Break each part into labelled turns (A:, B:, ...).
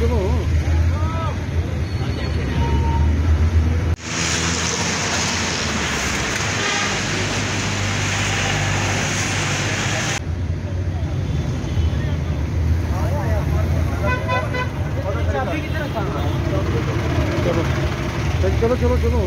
A: चलो। चलो चलो चलो।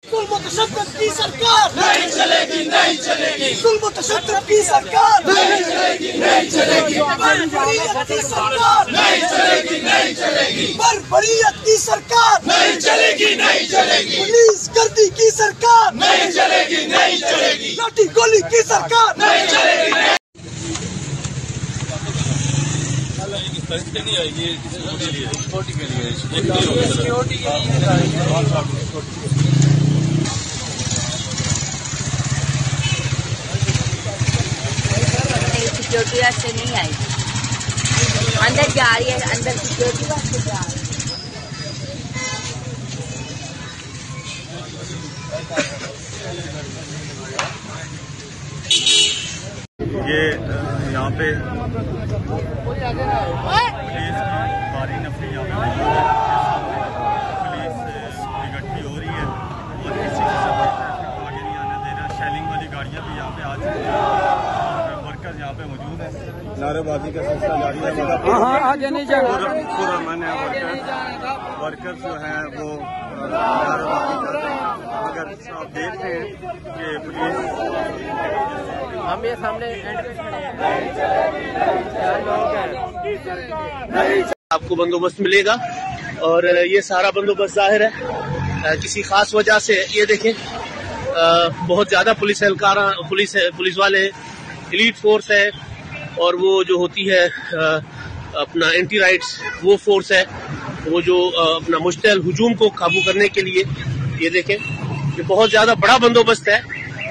B: जुल्म-ओ-तशद्दुद की सरकार नहीं चलेगी, नहीं चलेगी। जुल्म-ओ-तशद्दुद की सरकार नहीं चलेगी, नहीं चलेगी। बर्बरियत की सरकार नहीं चलेगी, नहीं चलेगी। बर्बरियत की सरकार नहीं चलेगी, नहीं चलेगी। पुलिस गर्दी की सरकार नहीं चलेगी, नहीं चलेगी। लाठी गोली की सरकार नहीं चलेगी। नहीं आएगी सिक्योरिटी के लिए,
C: सिक्योरिटी वास्ते नहीं आएगी। अंदर जा रही है, अंदर सिक्योरिटी वास्ते जा रही है।
D: ये यहाँ पे पुलिस की भारी नफरी यहाँ पे पुलिस इकट्ठी हो रही है और किसी किस्म आगे नहीं आने दे रहा। शेलिंग वाली गाड़ियाँ भी यहाँ पे आ चुकी हैं, वर्कर्स यहाँ पे मौजूद हैं। नारेबाजी का सिलसिला जारी है।
A: आगे नहीं जाना।
D: पूरा मन है वर्कर्स जो हैं वो नारेबाजी कर रहे हैं। अगर आप देख रहे हैं कि पुलिस
A: हम ये सामने एंड पे खड़े हैं।
E: आपको बंदोबस्त मिलेगा और ये सारा बंदोबस्त जाहिर है किसी खास वजह से। ये देखें बहुत ज्यादा पुलिस एहलकार पुलिस वाले एलीट फोर्स है और वो जो होती है अपना एंटी राइट्स वो फोर्स है, वो जो अपना मुश्तल हुजूम को काबू करने के लिए। ये देखें ये बहुत ज्यादा बड़ा बंदोबस्त है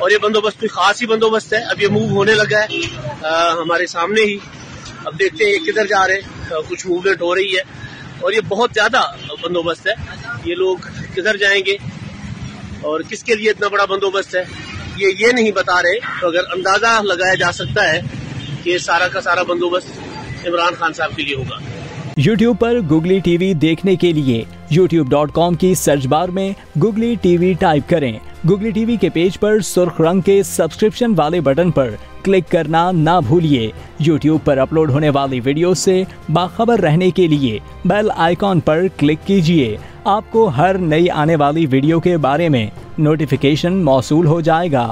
E: और ये बंदोबस्त कोई खास ही बंदोबस्त है। अब ये मूव होने लगा है हमारे सामने ही। अब देखते हैं ये किधर जा रहे हैं, कुछ मूवमेंट हो रही है और ये बहुत ज्यादा बंदोबस्त है। ये लोग किधर जाएंगे और किसके लिए इतना बड़ा बंदोबस्त है ये नहीं बता रहे। तो अगर अंदाजा लगाया जा सकता है कि ये सारा का सारा बंदोबस्त इमरान खान साहब के लिए होगा।
F: YouTube पर गुगली टीवी देखने के लिए youtube.com की सर्च बार में गुगली टीवी टाइप करें। गुगली टीवी के पेज पर सुर्ख रंग के सब्सक्रिप्शन वाले बटन पर क्लिक करना ना भूलिए। YouTube पर अपलोड होने वाली वीडियो से बाखबर रहने के लिए बेल आइकॉन पर क्लिक कीजिए। आपको हर नई आने वाली वीडियो के बारे में नोटिफिकेशन मौसूल हो जाएगा।